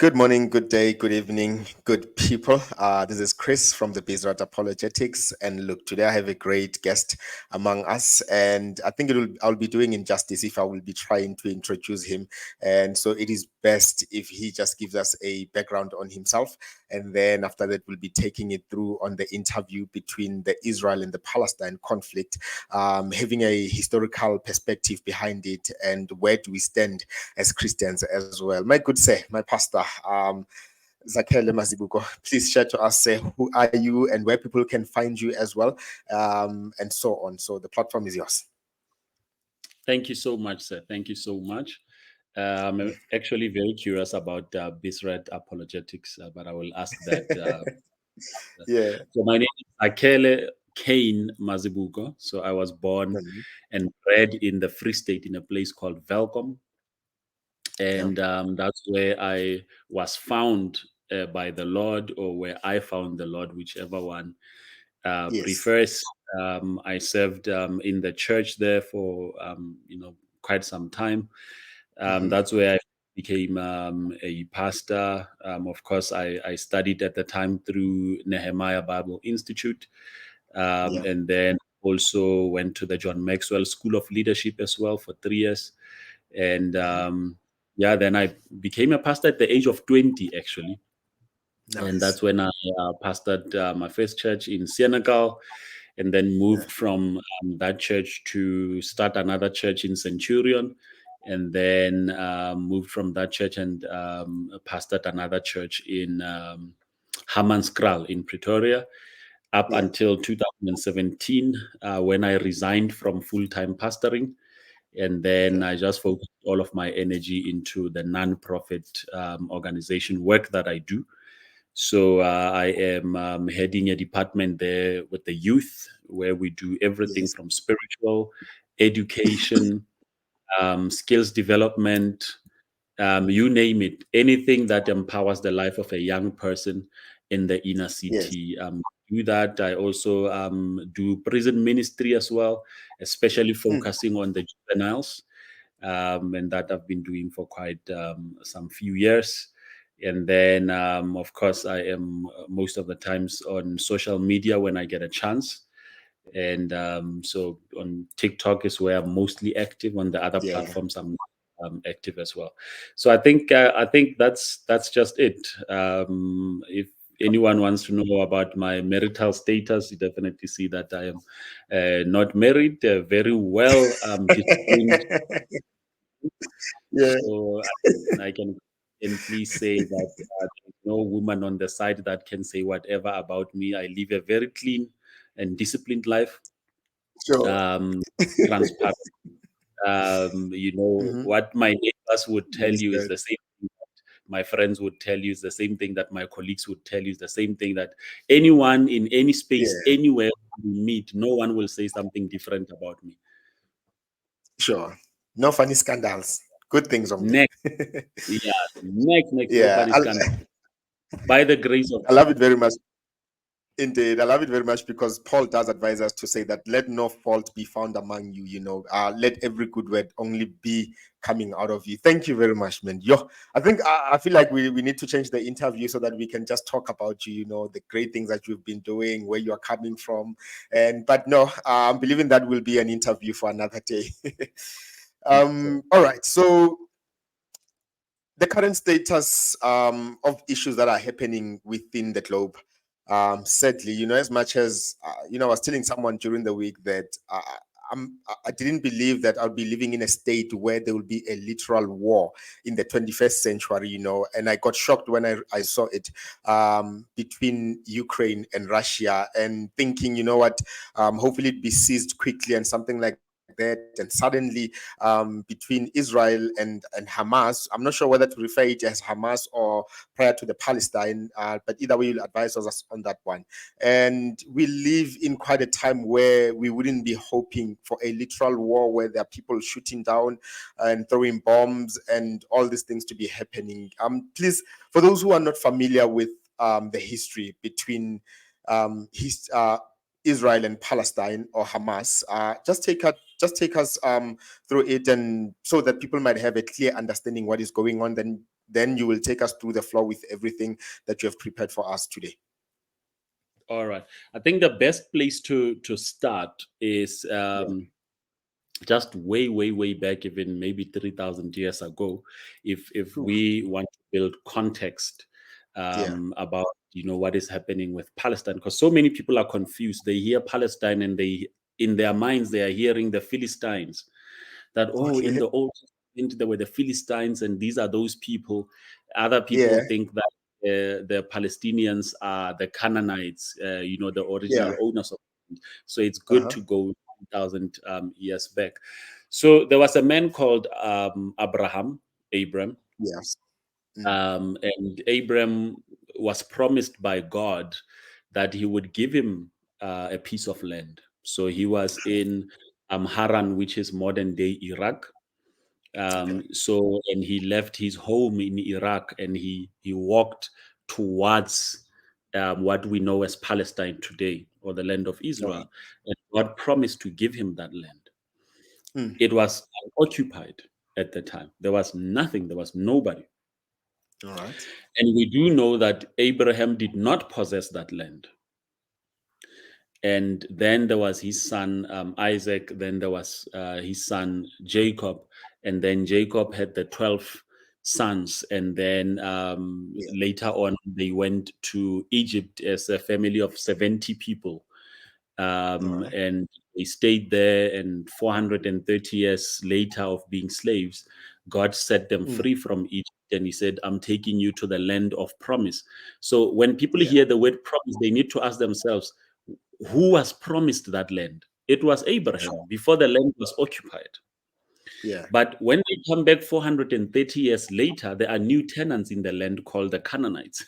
Good morning, good day, good evening, good people. This is Chris from the Bizrat Apologetics, and look, today I have a great guest among us, and I think I'll be doing injustice if I will be trying to introduce him. And so it is best if he just gives us a background on himself, and then after that we'll be taking it through on the interview between the Israel and the Palestine conflict, having a historical perspective behind it, and where do we stand as Christians as well. My good sir, my pastor, Zakhe Mazibuko, please share to us who are you and where people can find you as well, and so on. So the platform is yours. Thank you so much, sir. Thank you so much. I'm actually very curious about Bizrat Apologetics, but I will ask that. Yeah. So my name is Akele Kane Mazibuko. So I was born Mhm. and bred in the Free State in a place called Velkom. Yeah. And that's where I was found by the Lord, or where I found the Lord, whichever one Yes. prefers. I served in the church there for quite some time. Mm-hmm. That's where I became a pastor. Of course, I studied at the time through Nehemiah Bible Institute, Yeah. and then also went to the John Maxwell School of Leadership as well for 3 years. And Mm-hmm. yeah, then I became a pastor at the age of 20, actually. And Nice. that's when I pastored my first church in Senegal, and then Yeah. moved from that church to start another church in Centurion, and then moved from that church and pastored another church in Hammanskraal in Pretoria up Yeah. until 2017, when I resigned from full-time pastoring. And then Okay. I just focused all of my energy into the non-profit organization work that I do. So I am heading a department there with the youth, where we do everything Yes. from spiritual education, skills development, you name it, anything that empowers the life of a young person in the inner Yes. city. Do that. I also do prison ministry as well, especially Mm. focusing on the juveniles, and that I've been doing for quite some few years. And then, of course, I am most of the times on social media when I get a chance. And so on TikTok is where I'm mostly active. On the other Yeah. platforms, I'm active as well. So I think that's just it. If anyone wants to know about my marital status, you definitely see that I am not married, very well disciplined. Yeah. So I can confidently say that there's no woman on the side that can say whatever about me. I live a very clean and disciplined life, Sure. um, transparent. Mm-hmm. What my neighbors would tell That's you is good. the same thing that my friends would tell you, is the same thing that my colleagues would tell you, is the same thing that anyone in any space, Yeah. anywhere we meet, no one will say something different about me. Sure. No funny scandals. Good things only. Next, yeah, next, no Yeah. funny scandal. By the grace of I love it very much. Indeed, I love it very much because Paul does advise us to say that let no fault be found among you. Let every good word only be coming out of you. Thank you very much, man. I think I feel like we need to change the interview so that we can just talk about you. The great things that you've been doing, where you are coming from, but no, I'm believing that will be an interview for another day. so, All right, so the current status of issues that are happening within the globe. Sadly, as much as I was telling someone during the week that I didn't believe that I'll be living in a state where there will be a literal war in the 21st century, and I got shocked when I saw it between Ukraine and Russia, and thinking, hopefully it be seized quickly and something like that. And suddenly, between Israel and Hamas. I'm not sure whether to refer it as Hamas or prior to the Palestine, but either way, you'll advise us on that one. And we live in quite a time where we wouldn't be hoping for a literal war where there are people shooting down and throwing bombs and all these things to be happening. Please, for those who are not familiar with the history between Israel and Palestine or Hamas, just take us through it, and so that people might have a clear understanding what is going on. Then then you will take us through the floor with everything that you have prepared for us today. All right. I think the best place to start is Yeah. just way back, even maybe 3,000 years ago, if Oof. we want to build context Yeah. about what is happening with Palestine, because so many people are confused. They hear Palestine and they, in their minds, they are hearing the Philistines, that in Okay. the Old Testament there were the Philistines and these are those people. Other people Yeah. think that the Palestinians are the Canaanites, the original Yeah. owners of it. So it's good Uh-huh. to go 2,000 years back. So there was a man called Abram, Yes. Mm. and Abram was promised by God that he would give him a piece of land. So he was in Haran, which is modern day Iraq. Okay. And he left his home in Iraq and he walked towards what we know as Palestine today, or the land of All right. Israel. And God promised to give him that land. Mm. It was unoccupied at the time. There was nothing, there was nobody. All right. And we do know that Abraham did not possess that land. And then there was his son Isaac, then there was his son Jacob, and then Jacob had the 12 sons, and then Yeah. later on they went to Egypt as a family of 70 people, All right. and they stayed there, and 430 years later of being slaves, God set them Mm. free from Egypt, and he said, I'm taking you to the land of promise. So when people Yeah. hear the word promise, they need to ask themselves, who was promised that land? It was Abraham Sure. before the land was occupied. Yeah. But when they come back 430 years later, there are new tenants in the land called the Canaanites.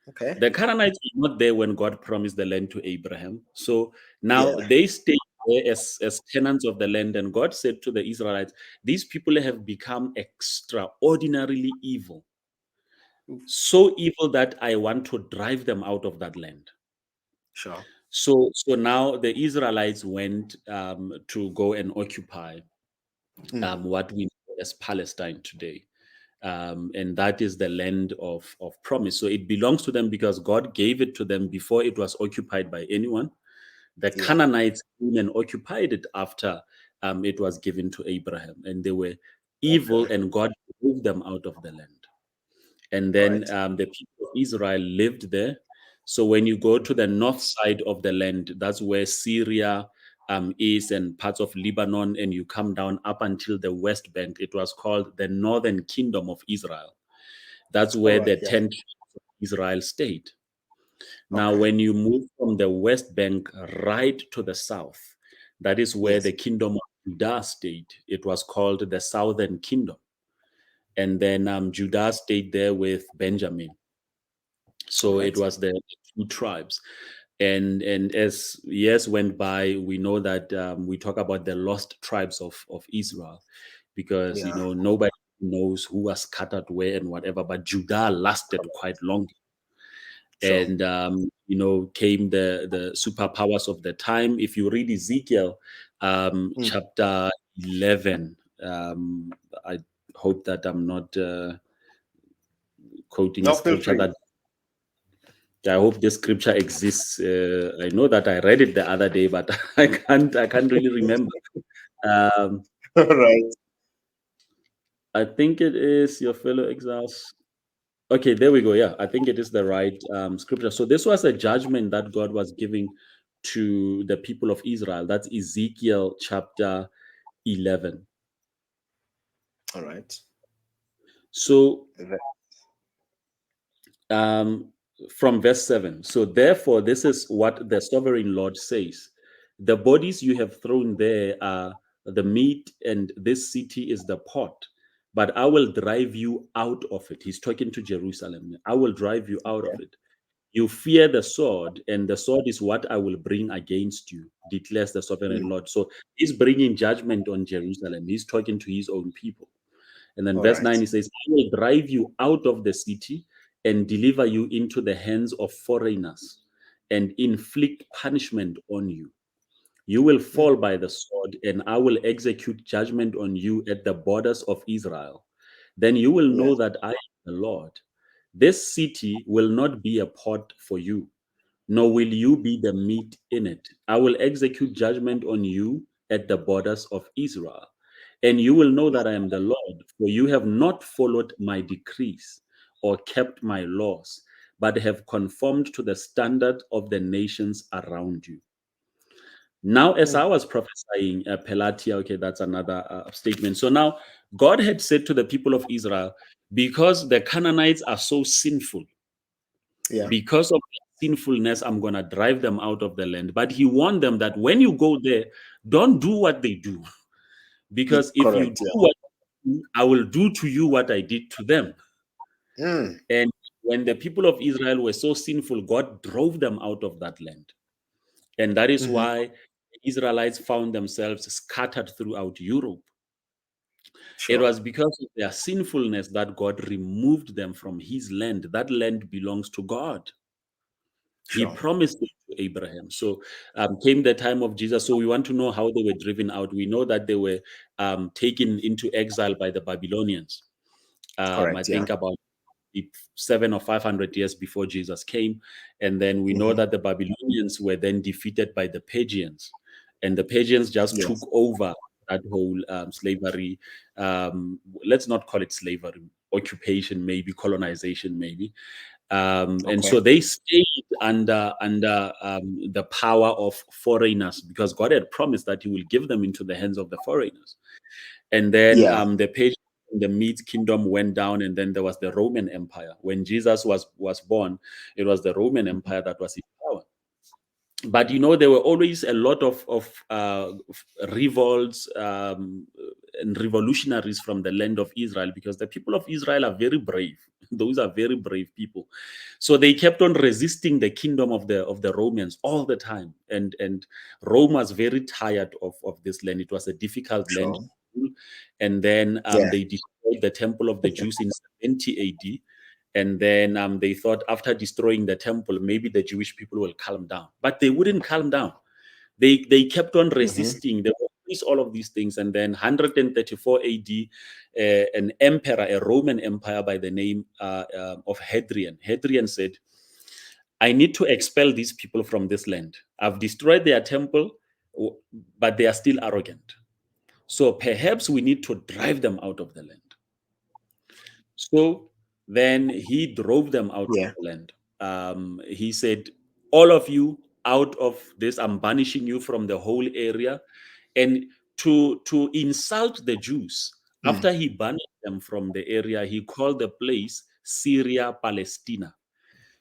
Okay. The Canaanites were not there when God promised the land to Abraham. So now Yeah. they stay there as tenants of the land. And God said to the Israelites, these people have become extraordinarily evil. Oof. So evil that I want to drive them out of that land. Sure. So now the Israelites went to go and occupy Mm. what we know as Palestine today. And that is the land of promise. So it belongs to them because God gave it to them before it was occupied by anyone. The Yeah. Canaanites came and occupied it after it was given to Abraham, and they were evil, Okay. and God moved them out of the land. And All then right. the people of Israel lived there. So when you go Mm. to the north side of the land, that's where Syria is, and parts of Lebanon, and you come down up until the West Bank. It was called the Northern Kingdom of Israel. That's All where right. the Yeah. 10 tribes of Israel stayed. Now, Okay. when you move from the West Bank right to the south, that is where Yes. the kingdom of Judah stayed. It was called the Southern Kingdom. And then Judah stayed there with Benjamin. All So it right. was the two tribes. And as years went by, we know that we talk about the lost tribes of Israel, because Yeah. nobody knows who was scattered where and whatever, but Judah lasted quite long. Sure. And came the superpowers of the time. If you read Ezekiel Mm. chapter 11, I hope that I'm not quoting a No, feel scripture free. that, I hope this scripture exists. I know that I read it the other day, but I can't really remember. Um, All right. I think it is your fellow exiles. Okay, there we go. Yeah, I think it is the right scripture. So this was a judgment that God was giving to the people of Israel. That's Ezekiel chapter 11. All right. So Ve- um, from verse 7. So therefore, this is what the sovereign Lord says: the bodies you have thrown there are the meat, and this city is the pot. But I will drive you out of it. He's talking to Jerusalem. I will drive you out of Okay. it. You fear the sword, and the sword is what I will bring against you, declares the sovereign Mm. Lord. So he's bringing judgment on Jerusalem. He's talking to his own people. And then All verse right. 9, he says, I will drive you out of the city and deliver you into the hands of foreigners and inflict punishment on you. You will Mm. fall by the sword, and I will execute judgment on you at the borders of Israel. then you will know Yes. that I am the Lord. This city will not be a pot for you, nor will you be the meat in it. I will execute judgment on you at the borders of Israel. And you will know that I am the Lord, for you have not followed my decrees or kept my laws, but have conformed to the standard of the nations around you. Now, as Mm. I was prophesying, Pelatia, okay, that's another statement. So now God had said to the people of Israel, because the Canaanites are so sinful, Yeah. because of their sinfulness, I'm going to drive them out of the land. But he warned them that when you go there, don't do what they do. Because if you Correct. do Yeah. what they do, I will do to you what I did to them. Mm. And when the people of Israel were so sinful, God drove them out of that land. And that is Hmm. why the Israelites found themselves scattered throughout Europe. It Sure. was because of their sinfulness that God removed them from his land. That land belongs to God. He Sure. promised it to Abraham. So came the time of Jesus. So we want to know how they were driven out. We know that they were taken into exile by the Babylonians. I Correct. Yeah. think about 700 or 500 years before Jesus came. And then we know Hmm. that the Babylonians were then defeated by the Persians. And the Persians just took Yes. over that whole slavery. Let's not call it slavery, occupation, maybe colonization, maybe. And Okay. so they stayed under the power of foreigners because God had promised that He will give them into the hands of the foreigners. And then Yeah. the Persian, the Mede kingdom went down, and then there was the Roman Empire. When Jesus was born, it was the Roman Empire that was in power. But there were always a lot of revolts and revolutionaries from the land of Israel because the people of Israel are very brave. Those are very brave people. So they kept on resisting the kingdom of the Romans all the time. And Rome was very tired of this land. It was a difficult land Sure. to rule. And then Yeah. they destroyed the temple of the Jews in 70 AD. And then they thought after destroying the temple, maybe the Jewish people will calm down. But they wouldn't calm down. They kept on Hmm. resisting. They were all of these things. And then 134 AD, an emperor, a Roman empire by the name of Hadrian. Hadrian said, I need to expel these people from this land. I've destroyed their temple, but they are still arrogant. So perhaps we need to drive them out of the land. So then he drove them out of Yeah. the land. He said, all of you out of this, I'm banishing you from the whole area. And to insult the Jews, Mm. after he banished them from the area, he called the place Syria Palestina.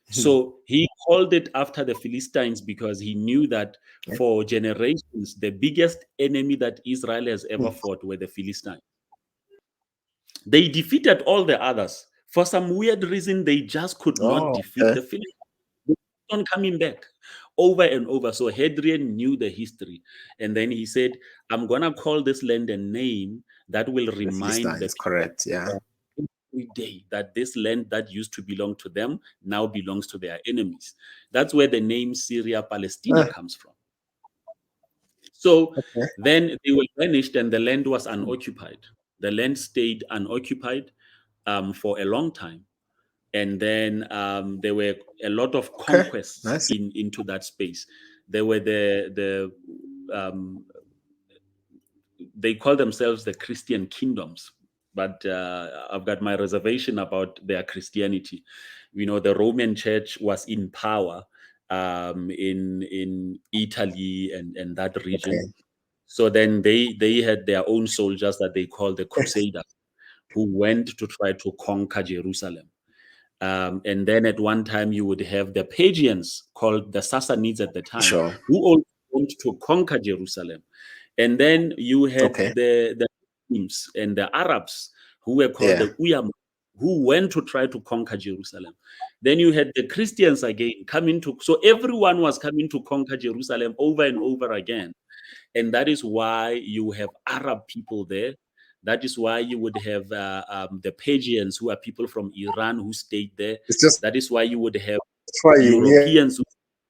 So he called it after the Philistines because he knew that Yeah. for generations, the biggest enemy that Israel has ever Mm. fought were the Philistines. They defeated all the others. For some weird reason, they just could not Oh, defeat okay. the Philistines. They kept on coming back over and over. So Hadrian knew the history. And then he said, I'm going to call this land a name that will The remind the Philistines. Correct. Yeah. people every day that this land that used to belong to them now belongs to their enemies. That's where the name Syria Palestina Ah, comes from. So okay. then they were banished and the land was unoccupied. The land stayed unoccupied for a long time. And then there were a lot of Okay. conquests Nice. into that space. There were the they call themselves the Christian kingdoms, but I've got my reservation about their Christianity. The Roman Church was in power in Italy and that region. Okay. So then they had their own soldiers that they called the Crusaders, who went to try to conquer Jerusalem. And then at one time you would have the Pagans called the Sassanids at the time, Sure. who also want to conquer Jerusalem. And then you had Okay. the Muslims and the Arabs who were called Yeah. the Uyam, who went to try to conquer Jerusalem. Then you had the Christians again coming to, so everyone was coming to conquer Jerusalem over and over again. And that is why you have Arab people there. That is why you would have the Pagans, who are people from Iran who stayed there. It's just That is why you would have trying. Europeans,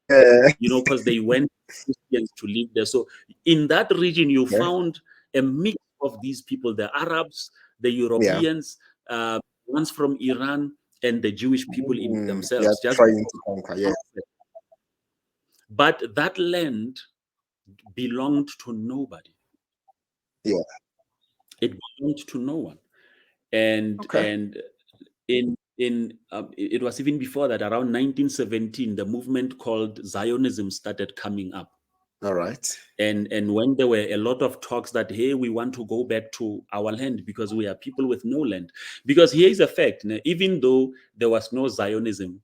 Yeah. because they went Christians to live there. So in that region, you Yeah. found a mix of these people: the Arabs, the Yeah. Europeans, ones from Iran and the Jewish people in They are themselves, just trying to conquer. Yeah. but that land belonged to nobody. Yeah. It belonged to no one. And Okay. it was even before that, around 1917, the movement called Zionism started coming up. All right. And when there were a lot of talks that, hey, we want to go back to our land because we are people with no land. Because here is a fact, even though there was no Zionism,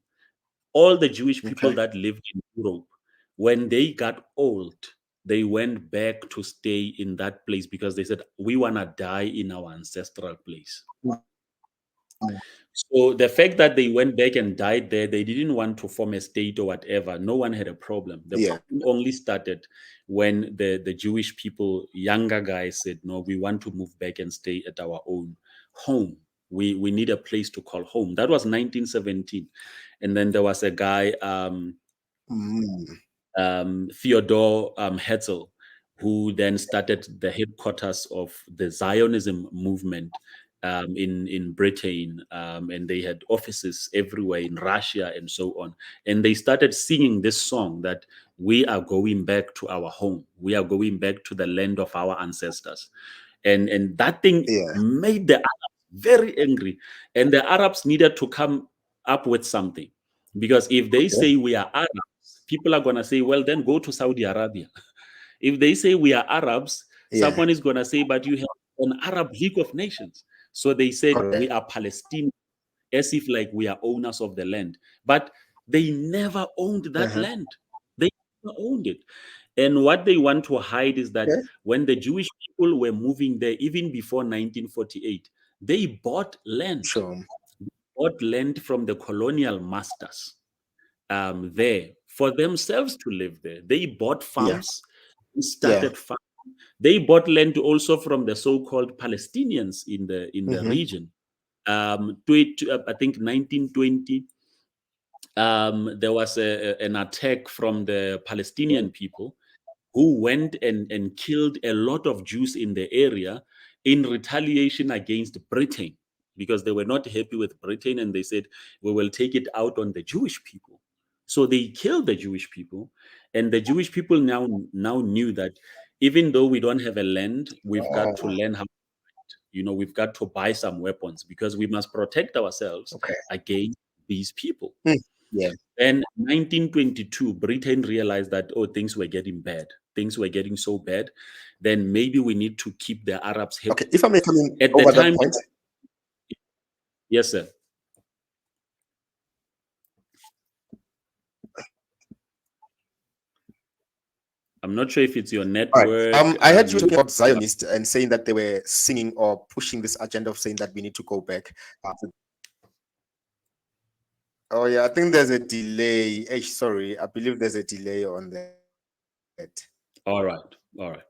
all the Jewish people Okay. that lived in Europe, when they got old, they went back to stay in that place because they said, we want to die in our ancestral place. So the fact that they went back and died there, they didn't want to form a state or whatever. No one had a problem. The Yeah. problem only started when the Jewish people, younger guys, said, no, we want to move back and stay at our own home. We need a place to call home. That was 1917. And then there was a guy, Mm. Theodore Herzl, who then started the headquarters of the Zionism movement in Britain, and they had offices everywhere in Russia and so on. And they started singing this song that we are going back to our home, we are going back to the land of our ancestors, and that thing Yeah. made the Arabs very angry, and the Arabs needed to come up with something, because if they Okay. say we are Arabs, people are going to say, well, then go to Saudi Arabia. If they say we are Arabs, Yeah. someone is going to say, but you have an Arab League of Nations. So they said we Correct. are Palestinians, as if like we are owners of the land. But they never owned that Uh-huh. land. They never owned it. And what they want to hide is that Okay. when the Jewish people were moving there, even before 1948, they Sure. bought land from the colonial masters there for themselves to live there. They bought Yeah. farms, they Yeah. started farms. They bought land also from the so-called Palestinians in the Mm-hmm. region. I think 1920, there was an attack from the Palestinian people who went and killed a lot of Jews in the area in retaliation against Britain, because they were not happy with Britain and they said, we will take it out on the Jewish people. So they killed the Jewish people, and the Jewish people now knew that even though we don't have a land, we've got to Oh, learn how, we've got to buy some weapons because we must protect ourselves okay. against these people. Hmm. Yeah. Then 1922, Britain realized that, oh, things were getting bad. Things were getting so bad. Then maybe we need to keep the Arabs happy. Okay. If I may come in At the over that time, point. yes, sir. I'm not sure if it's your All right. network. I heard you talking about Zionists and saying that they were singing or pushing this agenda of saying that we need to go back. Oh yeah, I think there's a delay. Sorry, I believe there's a delay on that. All right. All right.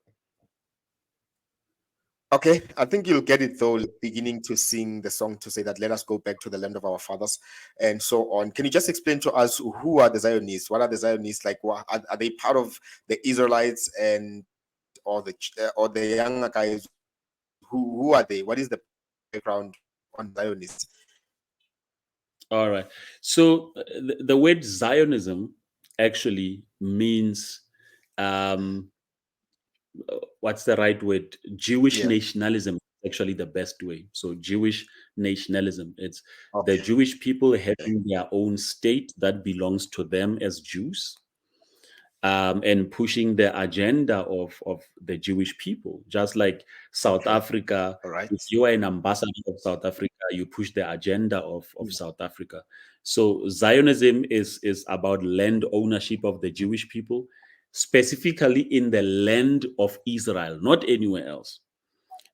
Okay, I think you'll get it though, beginning to sing the song to say that let us go back to the land of our fathers and so on. Can you just explain to us who are the Zionists? What are the Zionists like? What, are they part of the Israelites and or the younger guys? Who are they? What is the background on Zionists? All right. So the word Zionism actually means, um, what's the right word? Jewish Yeah. nationalism, actually the best way. So Jewish nationalism. It's the Okay. Jewish people having their own state that belongs to them as Jews, and pushing the agenda of the Jewish people. Just like South Okay. Africa, All right. if you are an ambassador of South Africa, you push the agenda of South Africa. So Zionism is about land ownership of the Jewish people, specifically in the land of Israel, not anywhere else,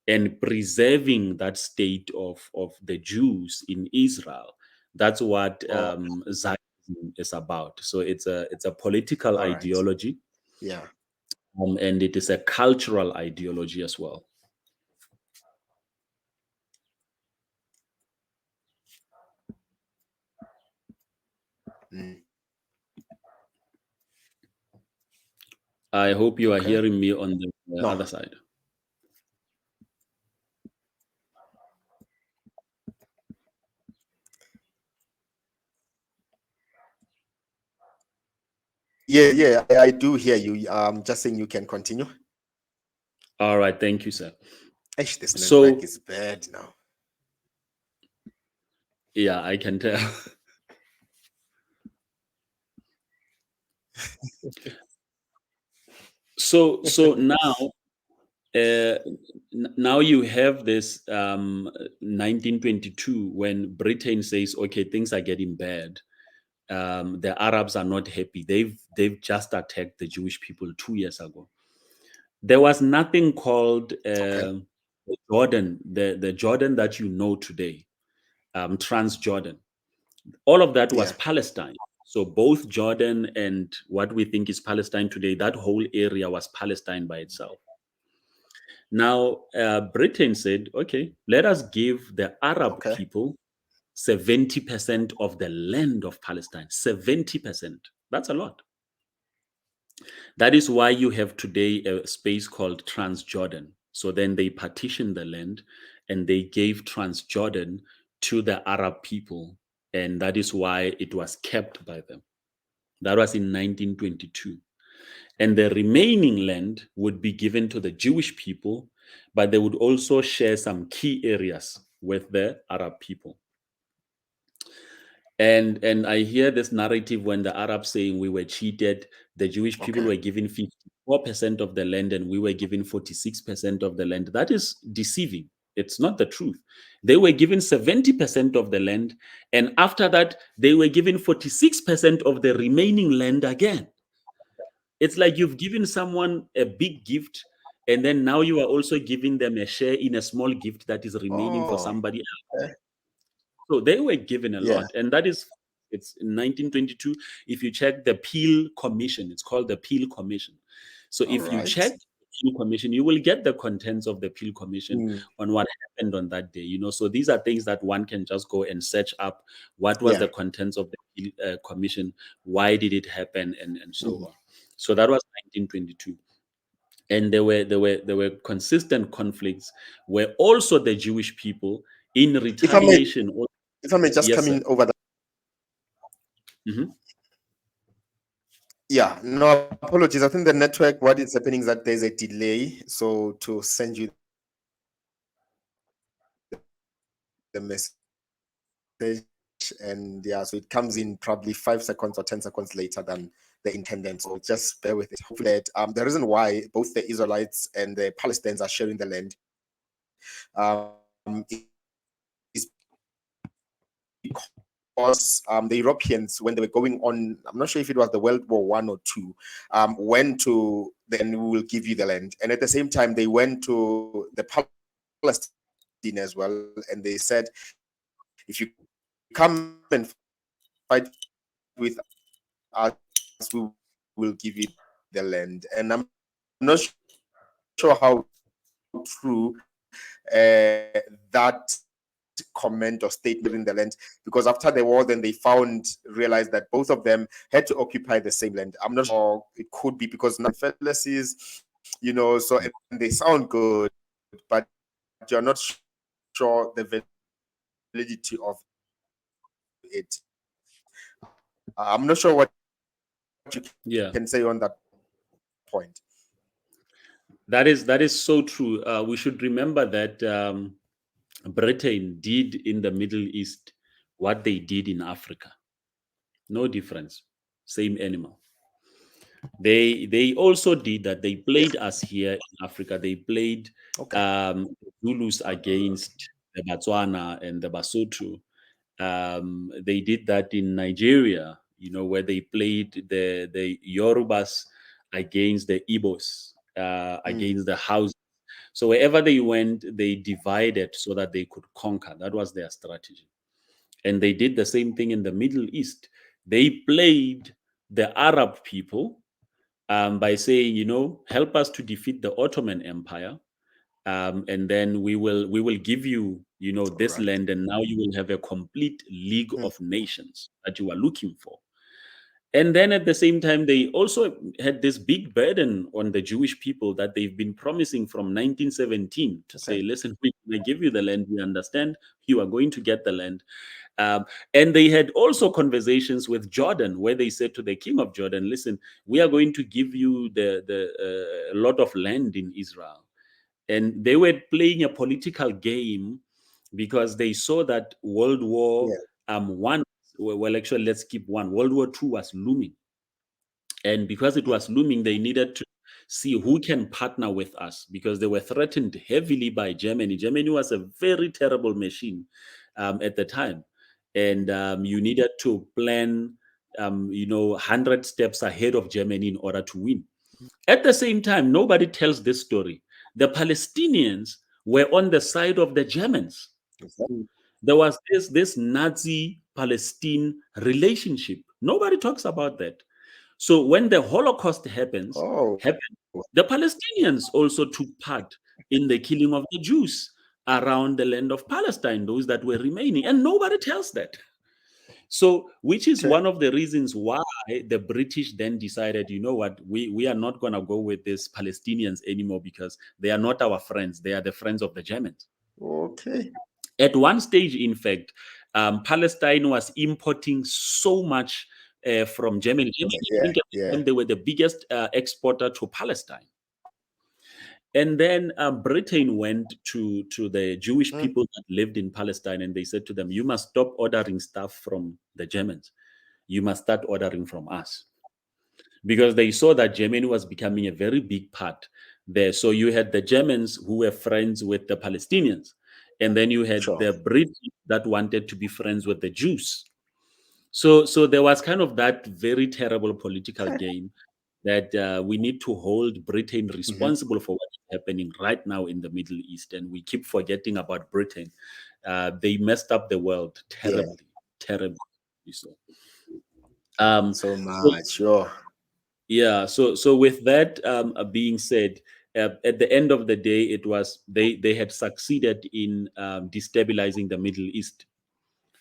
and preserving that state of the Jews in Israel. That's what Oh, Zionism is about. So it's a political all right. ideology, Yeah. and it is a cultural ideology as well. Mm. I hope you are Okay. hearing me on the No. other side. Yeah, I do hear you. Just saying you can continue. All right, thank you, sir. Eish, this network So is bad now. yeah, I can tell. So now, now you have this 1922 when Britain says, okay, things are getting bad. The Arabs are not happy. They've just attacked the Jewish people 2 years ago. There was nothing called Okay. Jordan, the Jordan that you know today, Transjordan. All of that was Yeah. Palestine. So both Jordan and what we think is Palestine today, that whole area was Palestine by itself. Now, Britain said, okay, let us give the Arab Okay. people 70% of the land of Palestine. 70%. That's a lot. That is why you have today a space called Transjordan. So then they partitioned the land and they gave Transjordan to the Arab people. And that is why it was kept by them. That was in 1922. And the remaining land would be given to the Jewish people, but they would also share some key areas with the Arab people. And I hear this narrative when the Arabs saying we were cheated. The Jewish people Okay. were given 54% of the land and we were given 46% of the land. That is deceiving. It's not the truth. They were given 70% of the land, and after that, they were given 46% of the remaining land again. It's like you've given someone a big gift, and then now you are also giving them a share in a small gift that is remaining for Oh, somebody. okay. So they were given a Yeah. lot, and that is it's in 1922. If you check the Peel Commission, it's called the Peel Commission. So All if you right. check the Peel Commission, you will get the contents of the Peel Commission Mm, on what happened on that day. So these are things that one can just go and search up. What was yeah. the contents of the Peel Commission? Why did it happen? And so Mhm. on. So that was 1922. And there were consistent conflicts where also the Jewish people in If I may, retaliation. if I may just Yes, come sir. in over that. Mhm. Yeah. No apologies. I think the network. What is happening is that there's a delay. So to send you the message, and yeah, so it comes in probably 5 seconds or 10 seconds later than the intended. So just bear with it. Hopefully, that the reason why both the Israelites and the Palestinians are sharing the land is because the Europeans, when they were going on, I'm not sure if it was the World War I or II, went to then we will give you the land, and at the same time they went to the Palestine as well, and they said, if you come and fight with us, we will give you the land. And I'm not sure how true that comment or statement in the land, because after the war then they realized that both of them had to occupy the same land. I'm not sure, it could be because now fallacies, so and they sound good, but you're not sure the validity of it. I'm not sure what you can say on that Yeah, point. that is so true. We should remember that Britain did in the Middle East what they did in Africa. No difference. Same animal. They also did that. They played Yes. us here in Africa. They played Okay. Zulus against the Botswana and the Basotho. They did that in Nigeria, where they played the Yorubas against the Igbos, against the Mm, Hausa. So wherever they went, they divided so that they could conquer. That was their strategy. And they did the same thing in the Middle East. They played the Arab people by saying, help us to defeat the Ottoman Empire, and then we will give you all this right. land, and now you will have a complete League of Mm, Nations that you are looking for. And then at the same time, they also had this big burden on the Jewish people that they've been promising from 1917 to Okay. say, listen, we're going to give you the land. We understand you are going to get the land. Um, and they had also conversations with Jordan, where they said to the king of Jordan, listen, we are going to give you a lot of land in Israel. And they were playing a political game because they saw that World War Yeah. One, well, actually, let's keep one. World War Two was looming, and because it was looming, they needed to see who can partner with us because they were threatened heavily by Germany. Germany was a very terrible machine at the time, and you needed to plan, 100 steps ahead of Germany in order to win. At the same time, nobody tells this story. The Palestinians were on the side of the Germans. Okay. There was this Nazi Palestine relationship. Nobody talks about that. So when the Holocaust Oh, happened, the Palestinians also took part in the killing of the Jews around the land of Palestine, those that were remaining, and nobody tells that. So, which is okay. one of the reasons why the British then decided, you know what, we are not going to go with these Palestinians anymore because they are not our friends. They are the friends of the Germans. Okay. At one stage, in fact, Palestine was importing so much from Germany. Germany, I Yeah. think at the Yeah. time, they were the biggest exporter to Palestine. And then Britain went to the Jewish Mm. people that lived in Palestine, and they said to them, you must stop ordering stuff from the Germans. You must start ordering from us. Because they saw that Germany was becoming a very big part there. So you had the Germans who were friends with the Palestinians, and then you had Sure. the British that wanted to be friends with the Jews. So there was kind of that very terrible political Okay. game that we need to hold Britain Hmm. responsible for what is happening right now in the Middle East, and we keep forgetting about Britain. They messed up the world Yeah. terribly, terribly. So, um, So so much. Sure. yeah, so with that being said, at the end of the day, it was they had succeeded in destabilizing the Middle East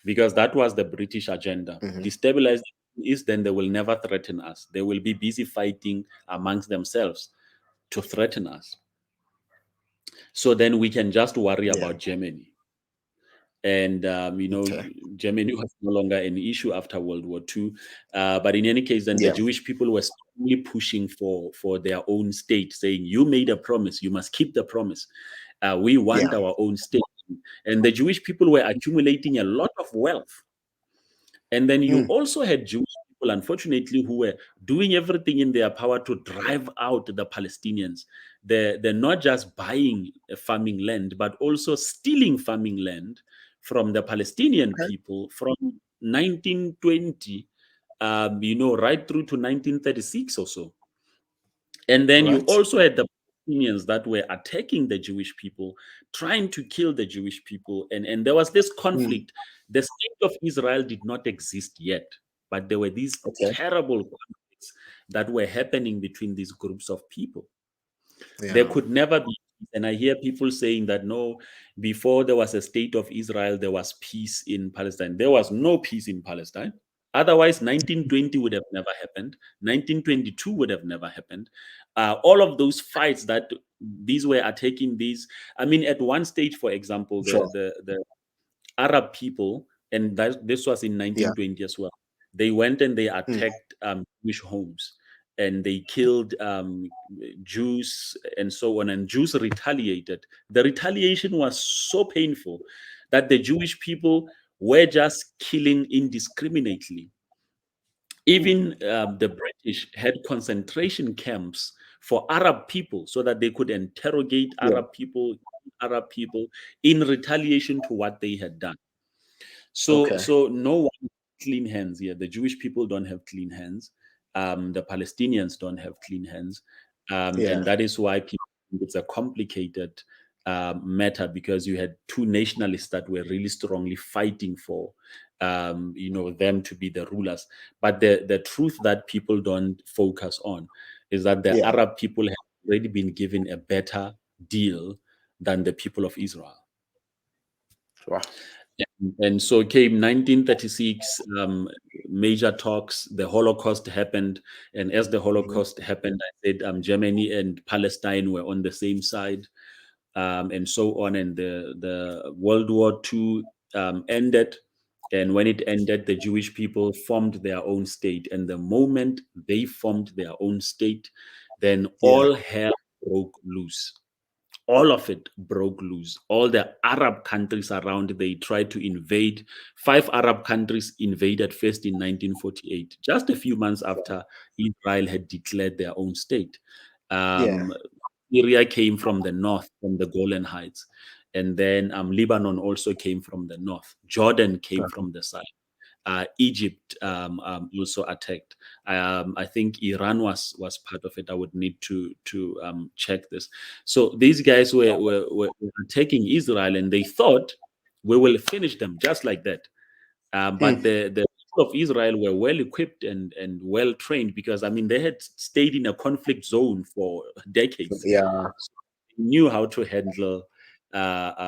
because that was the British agenda. Hmm. Destabilize the Middle East, then they will never threaten us. They will be busy fighting amongst themselves to threaten us. So then we can just worry Yeah. about Germany. And Okay. Germany was no longer an issue after World War II. But in any case, then the Yeah. Jewish people were strongly pushing for their own state, saying, "You made a promise, you must keep the promise. We want Yeah. our own state." And the Jewish people were accumulating a lot of wealth. And then you Mm. also had Jewish people, unfortunately, who were doing everything in their power to drive out the Palestinians. They're not just buying farming land, but also stealing farming land from the Palestinian Okay. people from 1920, right through to 1936 or so. And then you Right. also had the Palestinians that were attacking the Jewish people, trying to kill the Jewish people. And there was this Mm. conflict. The state of Israel did not exist yet, but there were these Okay. terrible conflicts that were happening between these groups of people. There Yeah. could never be peace. And I hear people saying that no, before there was a state of Israel, there was peace in Palestine. There was no peace in Palestine. Otherwise, 1920 would have never happened. 1922 would have never happened. All of those fights that these were attacking these. I mean, at one stage, for example, Sure. the Arab people, and this was in Yeah. 1920 as well. They went and they Mm. attacked Jewish homes, and they killed Jews and so on. And Jews retaliated. The retaliation was so painful that the Jewish people were just killing indiscriminately. Mm. Even the British had concentration camps for Arab people so that they could interrogate Yeah. Arab people in retaliation to what they had done. So, Okay. so no one clean hands here. The Jewish people don't have clean hands. The Palestinians don't have clean hands, and Yeah. that is why people think it's a complicated matter because you had two nationalists that were really strongly fighting for, them to be the rulers. But the truth that people don't focus on is that the Yeah. Arab people have already been given a better deal than the people of Israel. Wow. And so came 1936, major talks, the Holocaust happened. And as the Mhm. Holocaust happened, I said Germany and Palestine were on the same side, and so on. And the World War II ended. And when it ended, the Jewish people formed their own state. And the moment they formed their own state, then Yeah. all hell broke loose. All of it broke loose. All the Arab countries around, they tried to invade. 5 Arab countries invaded first in 1948, just a few months after Israel had declared their own state. Yeah. Um, Syria came from the north, from the Golan Heights. And then Lebanon also came from the north. Jordan came from the south. Egypt also attacked. I think Iran was part of it. I would need to check this. So these guys were attacking Israel, and they thought we will finish them just like that. But Mm. the people of Israel were well equipped and well trained, because I mean they had stayed in a conflict zone for decades, Yeah. so they knew how to handle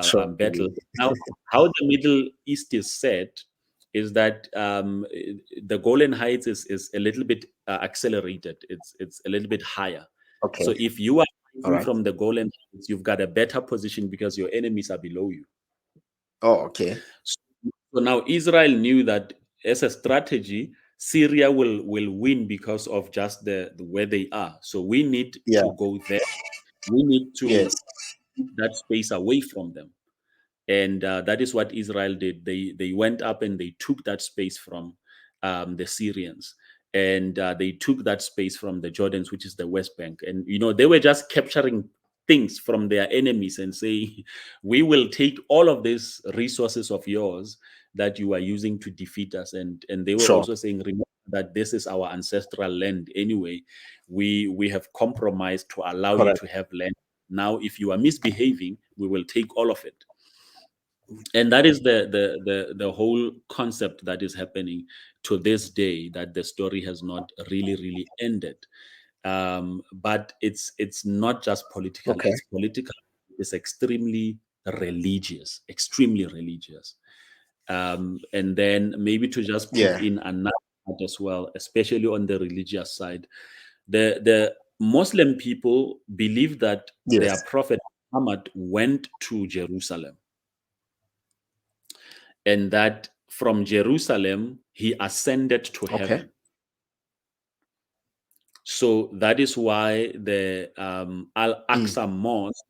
Sure. battle. Now, how the Middle East is set is that the Golan Heights is a little bit accelerated. It's a little bit higher. Okay. So if you are All fighting right. from the Golan Heights, you've got a better position because your enemies are below you. Oh, okay. So, so now Israel knew that as a strategy, Syria will win because of just the where they are. So we need Yeah. to go there. We need to Yes. keep that space away from them. And that is what Israel did. They went up and they took that space from the Syrians, and they took that space from the Jordans, which is the West Bank. And they were just capturing things from their enemies and saying, "We will take all of these resources of yours that you are using to defeat us." And they were Sure. also saying, "Remember that this is our ancestral land anyway. We have compromised to allow you Correct. to have land. Now, if you are misbehaving, we will take all of it." And that is the whole concept that is happening to this day, that the story has not really ended. But it's not just political. Okay. It's political. It's extremely religious. And then maybe to just put Yeah. in another part as well, especially on the religious side, the Muslim people believe that their Yes. prophet Muhammad went to Jerusalem, and that from Jerusalem he ascended to Okay. heaven. So that is why the Al Mm. Aqsa Mosque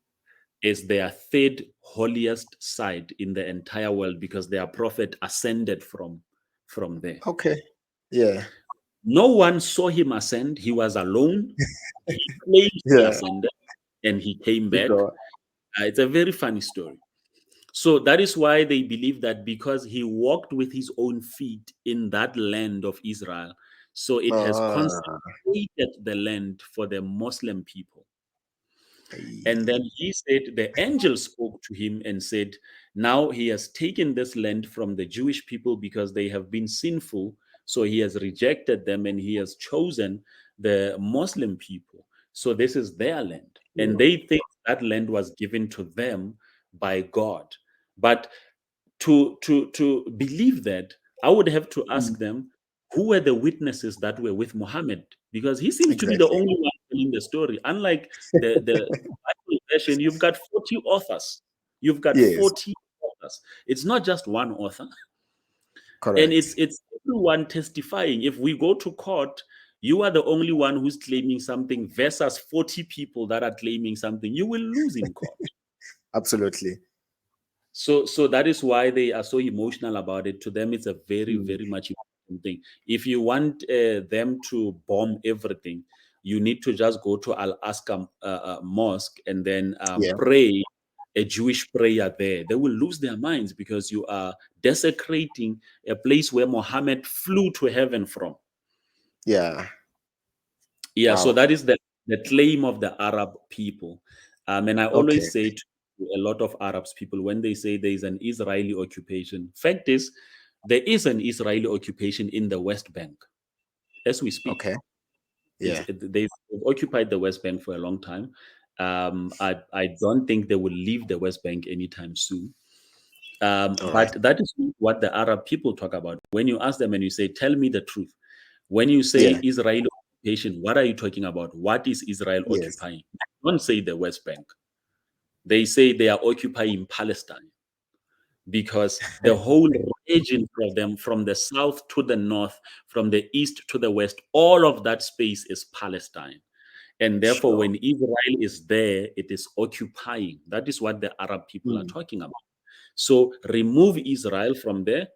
is their third holiest site in the entire world, because their prophet ascended from there. Okay. Yeah. No one saw him ascend. He was alone. He claims he Yeah. ascended and he came You back. go. It's a very funny story. So that is why they believe that, because he walked with his own feet in that land of Israel, so it has Ah. consecrated the land for the Muslim people. And then Ay. he said, the angel spoke to him and said, now he has taken this land from the Jewish people because they have been sinful. So he has rejected them and he has chosen the Muslim people. So this is their land. And they think that land was given to them by God. But to believe that, I would have to Mm. ask them, who were the witnesses that were with Muhammad? Because he seems to be the Exactly. only one telling the story. Unlike the Bible version, you've got 40 authors. You've got Yes. 40 authors. It's not just one author, and Correct. it's everyone testifying. If we go to court, you are the only one who's claiming something versus 40 people that are claiming something. You will lose in court. Absolutely. So that is why they are so emotional about it. To them, it's a Mm. very much important thing. If you want them to bomb everything, you need to just go to Al Aqsa Mosque and then Yeah. pray a Jewish prayer there. They will lose their minds, because you are desecrating a place where Muhammad flew to heaven from. Yeah. Yeah, so Wow. that is the claim of the Arab people. And I Okay. always say to a lot of Arabs people, when they say there is an Israeli occupation, fact is, there is an Israeli occupation in the West Bank as we speak. Okay. Yeah. They've occupied the West Bank for a long time. I don't think they will leave the West Bank anytime soon. All right. But that is not what the Arab people talk about. When you ask them and you say, "Tell me the truth," when you say Yeah. Israel occupation, what are you talking about? What is Israel Yes. occupying? They don't say the West Bank. They say they are occupying Palestine, because the whole region for them, from the south to the north, from the east to the west, all of that space is Palestine. And therefore, Sure. when Israel is there, it is occupying. That is what the Arab people are Mm. talking about. So remove Israel from there.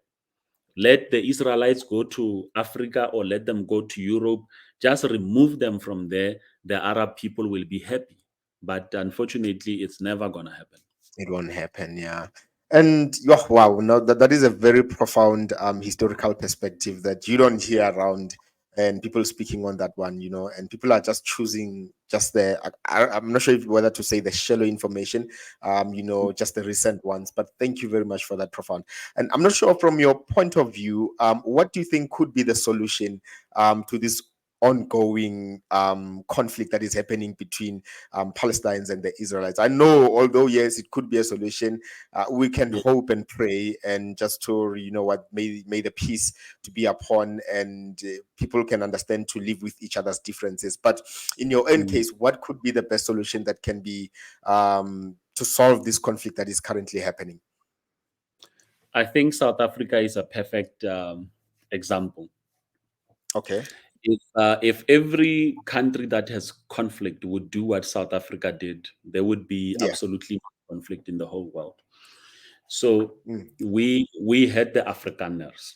Let the Israelites go to Africa or let them go to Europe. Just remove them from there. The Arab people will be happy. But unfortunately, it's never going to happen. It won't happen, yeah. And oh, wow, no, that is a very profound historical perspective that you don't hear around, and people speaking on that one, and people are just choosing just I'm not sure whether to say the shallow information, just the recent ones. But thank you very much for that profound. And I'm not sure from your point of view, what do you think could be the solution to this ongoing conflict that is happening between Palestinians and the Israelites? I know, although yes, it could be a solution, we can Yeah. hope and pray, and just to what, may the peace to be upon, and people can understand to live with each other's differences. But in your own Mm. case, what could be the best solution that can be to solve this conflict that is currently happening? I think South Africa is a perfect example. Okay. If every country that has conflict would do what South Africa did, there would be Yeah. absolutely no conflict in the whole world. So Mm. we had the Afrikaners.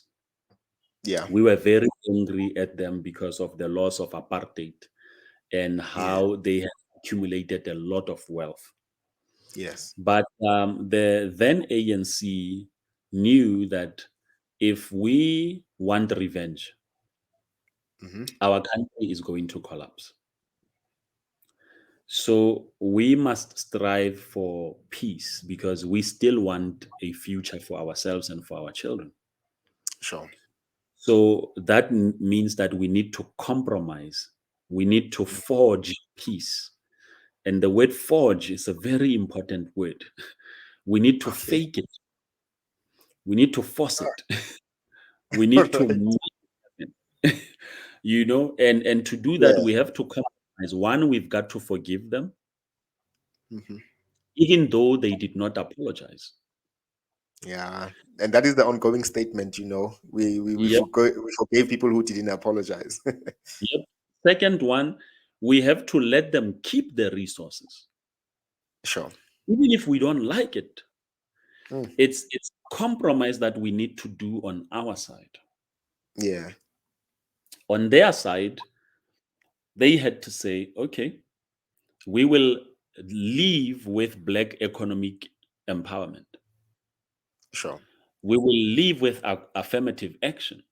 Yeah. We were very angry at them because of the loss of apartheid and Yeah. how they had accumulated a lot of wealth. Yes. But the then ANC knew that if we want revenge, Hmm. our country is going to collapse. So we must strive for peace because we still want a future for ourselves and for our children. Sure. So that means that we need to compromise. We need to Mm. forge peace. And the word forge is a very important word. We need to Okay. fake it. We need to force it. We All need to right. make it. And to do that, Yeah. we have to compromise. One, we've got to forgive them, Hmm. even though they did not apologize. Yeah, and that is the ongoing statement. Yep. We forgave people who didn't apologize. Yep. Second one, we have to let them keep the resources. Sure. Even if we don't like it, Mm. it's compromise that we need to do on our side. Yeah. On their side, they had to say, okay, we will live with Black economic empowerment. Sure. We will live with affirmative action.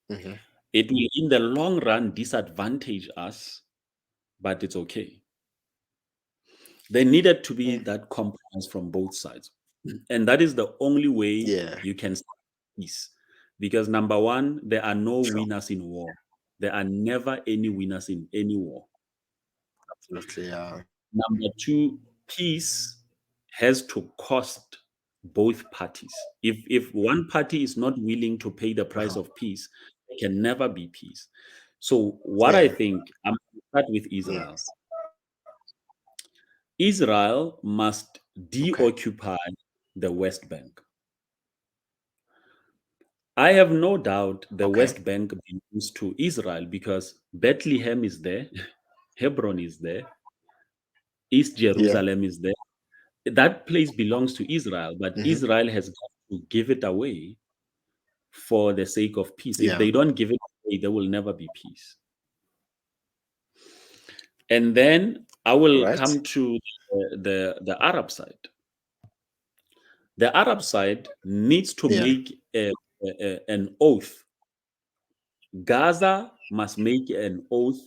Hmm. It will, in the long run, disadvantage us, but it's okay. There needed to be Mm. that compromise from both sides. And that is the only way Yeah. you can start peace. Because number one, there are no Sure. winners in war. There are never any winners in any war. Absolutely. Yeah. Number two, peace has to cost both parties. If one party is not willing to pay the price Uh-huh. of peace, there can never be peace. So what I Yeah. think, I'm going to start with Israel. Yes. Israel must Okay. deoccupy the West Bank. I have no doubt the Okay. West Bank belongs to Israel because Bethlehem is there, Hebron is there, East Yeah. Jerusalem is there. That place belongs to Israel, but Hmm. Israel has got to give it away for the sake of peace. If Yeah. they don't give it away, there will never be peace. And then I will Right. come to the Arab side. The Arab side needs to Yeah. make an oath. Gaza must make an oath.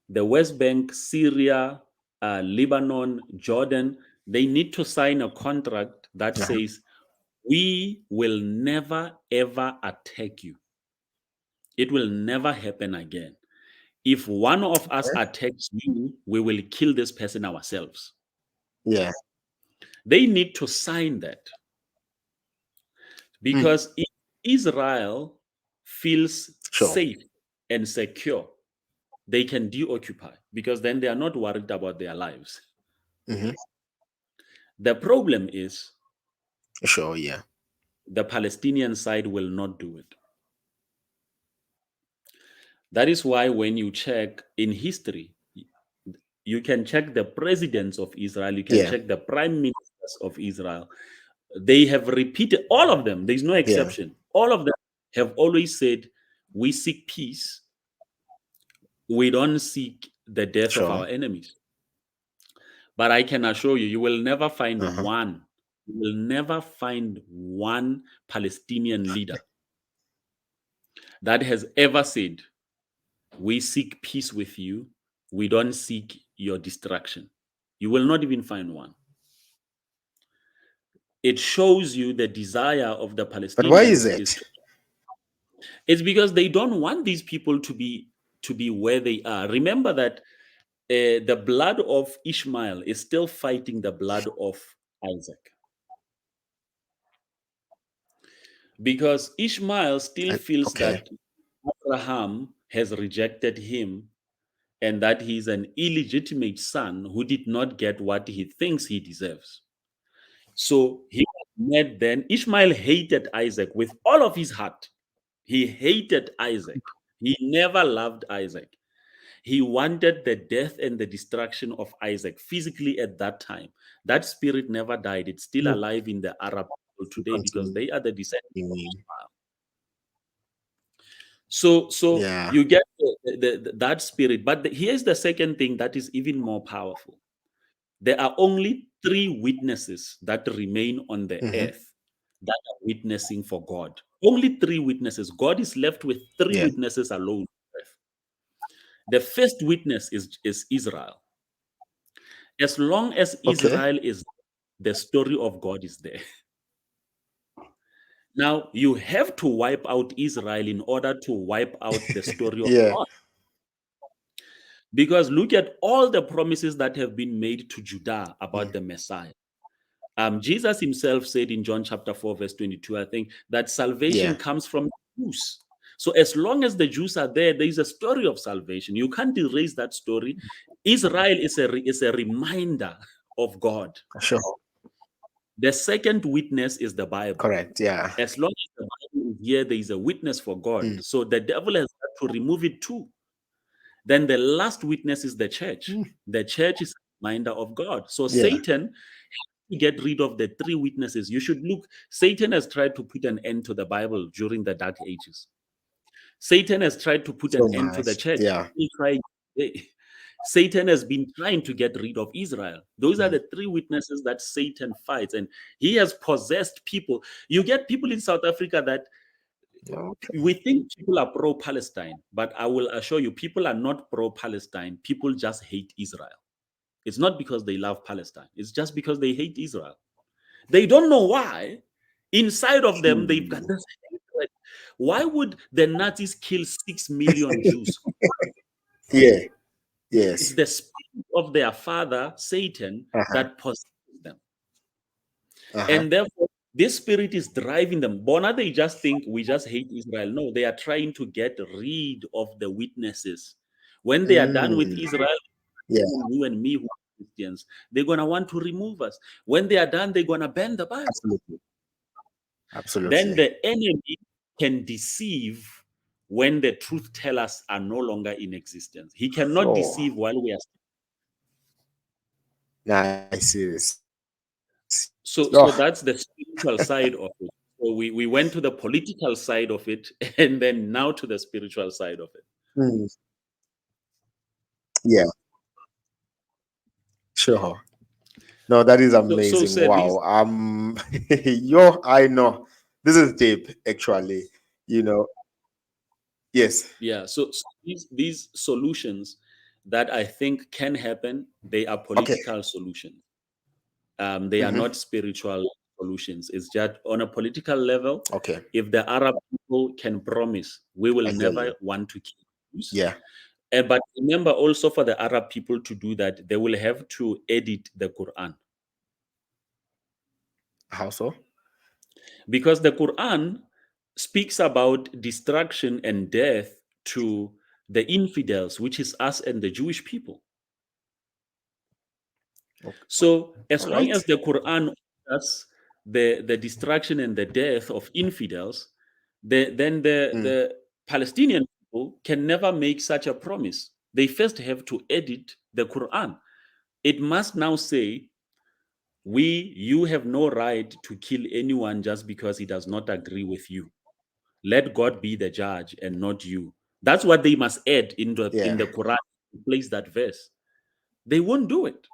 The West Bank, Syria, Lebanon, Jordan, they need to sign a contract that Uh-huh. says, we will never ever attack you. It will never happen again. If one of us Okay. attacks you, we will kill this person ourselves. Yeah. They need to sign that. Because if Israel feels Sure. safe and secure, they can deoccupy because then they are not worried about their lives. Hmm. The problem is Sure. Yeah. the Palestinian side will not do it. That is why when you check in history, you can check the presidents of Israel, you can Yeah. check the prime ministers of Israel. They have repeated, all of them, there's no Yeah. exception. All of them have always said, we seek peace. We don't seek the death of Sure. our enemies. But I can assure you, you will never find Uh-huh. one Palestinian leader that has ever said, we seek peace with you. We don't seek your destruction. You will not even find one. It shows you the desire of the But why is Palestinians is it? to, it's because they don't want these people to be where they are. Remember that the blood of Ishmael is still fighting the blood of Isaac, because Ishmael still feels Okay. that Abraham has rejected him and that he's an illegitimate son who did not get what he thinks he deserves. So he was mad then. Ishmael hated Isaac with all of his heart. He hated Isaac. He never loved Isaac. He wanted the death and the destruction of Isaac physically at that time. That spirit never died. It's still Mm. alive in the Arab people today because Continue. they are the descendants You of mean? Ishmael. So Yeah. you get that spirit. But here's the second thing that is even more powerful. There are only three witnesses that remain on the Hmm. earth that are witnessing for God. Only three witnesses. God is left with three Yeah. witnesses alone on earth. The first witness is Israel. As long as Okay. Israel is, the story of God is there. Now, you have to wipe out Israel in order to wipe out the story of Yeah. God. Because look at all the promises that have been made to Judah about Mm. the Messiah. Jesus himself said in John chapter 4, verse 22, I think, that salvation Yeah. comes from the Jews. So as long as the Jews are there, there is a story of salvation. You can't erase that story. Israel is a reminder of God. Sure. The second witness is the Bible. Correct. Yeah. As long as the Bible is here, there is a witness for God. Mm. So the devil has got to remove it too. Then the last witness is the church. Mm. The church is a reminder of God. So Yeah. Satan, to get rid of the three witnesses, you should look. Satan has tried to put an end to the Bible during the Dark Ages. Satan has tried to put So an end to the much. church. Yeah. Satan has been trying to get rid of Israel. Those are Mm. the three witnesses that Satan fights, and he has possessed people. You get people in South Africa that Okay. we think people are pro-Palestine, but I will assure you, people are not pro-Palestine. People just hate Israel. It's not because they love Palestine. It's just because they hate Israel. They don't know why. Inside of them, they've got Mm. this hatred. Why would the Nazis kill 6 million Jews? Yeah. It's Yes. the spirit of their father, Satan, Uh-huh. that possesses them. Uh-huh. And therefore, this spirit is driving them. Bona, they just think we just hate Israel. No, they are trying to get rid of the witnesses. When they are done with Mm. Israel, Yeah. you and me who are Christians, they're going to want to remove us. When they are done, they're going to ban the Bible. Absolutely. Then Absolutely. the enemy can deceive when the truth tellers are no longer in existence. He cannot Oh. deceive while we are. Now I see this. So Oh. that's the spiritual side of it. So we went to the political side of it, and then now to the spiritual side of it. Mm. Yeah. Sure. No, that is So amazing. sir, these Wow. Yo, I know. This is deep, actually. You know. Yes. yeah, so these solutions that I think can happen, they are Okay. political solutions. They are Mm-hmm. not spiritual solutions. It's just on a political level. Okay. If the Arab people can promise, we will I hear never you. want to kill Jews. Yeah. But remember also for the Arab people to do that, they will have to edit the Quran. How so? because the Quran speaks about destruction and death to the infidels, which is us and the Jewish people. So as All long right. as the Quran us the destruction and the death of infidels, then Mm, the Palestinian people can never make such a promise. They first have to edit the Quran. It must now say, you have no right to kill anyone just because he does not agree with you. Let God be the judge and not you. That's what they must add in yeah. the Quran to place that verse. They won't do it.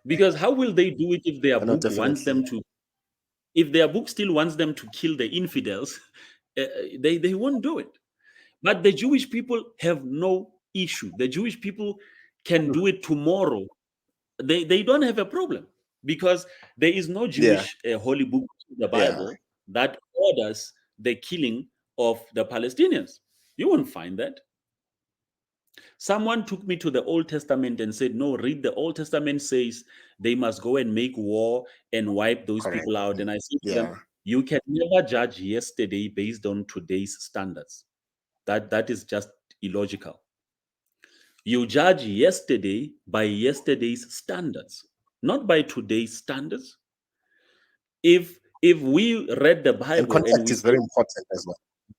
Because how will they do it if their No, book wants definitely. them to, if their book still wants them to kill the infidels, they won't do it. But the Jewish people have no issue. The Jewish people can do it tomorrow. They don't have a problem because there is no Yeah. Jewish holy book in the Yeah. Bible that orders the killing of the Palestinians. You won't find that. Someone took me to the Old Testament and said, no, read the Old Testament says they must go and make war and wipe those Correct. people out. And I said to them, Yeah. you can never judge yesterday based on today's standards. That is just illogical. You judge yesterday by yesterday's standards, not by today's standards. If we read the And Bible and context we is very said, important as well.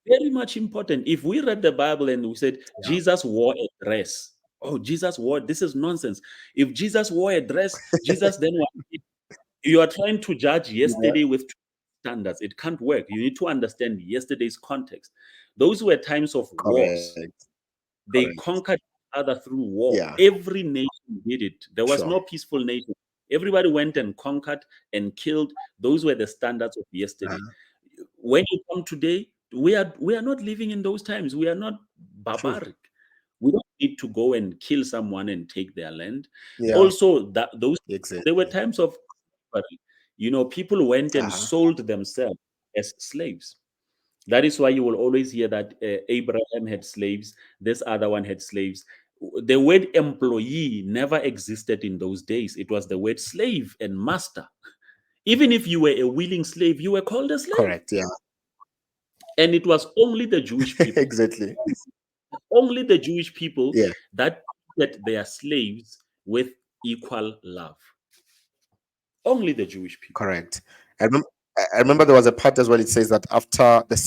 very much important. If we read the Bible and we said Yeah. Jesus wore a dress, oh, Jesus wore, this is nonsense. If Jesus wore a dress, Jesus then wore, you are trying to judge Yeah. yesterday with standards. It can't work. You need to understand yesterday's context. Those were times of wars. Correct. They Correct. conquered each other through war. Yeah. Every nation did it. There was Sure. no peaceful nation. Everybody went and conquered and killed. Those were the standards of yesterday. Uh-huh. When you come today, we are not living in those times. We are not True. barbaric. We don't need to go and kill someone and take their land. Yeah. Also, that those there were Exactly. times of slavery. People went and Uh-huh. sold themselves as slaves. That is why you will always hear that Abraham had slaves, this other one had slaves. The word employee never existed in those days. It was the word slave and master. Even if you were a willing slave, you were called a slave. Correct. Yeah. And it was only the Jewish people, Exactly. only the Jewish people Yeah. that treated their slaves with equal love. Only the Jewish people. Correct. I remember there was a part as well. It says that after the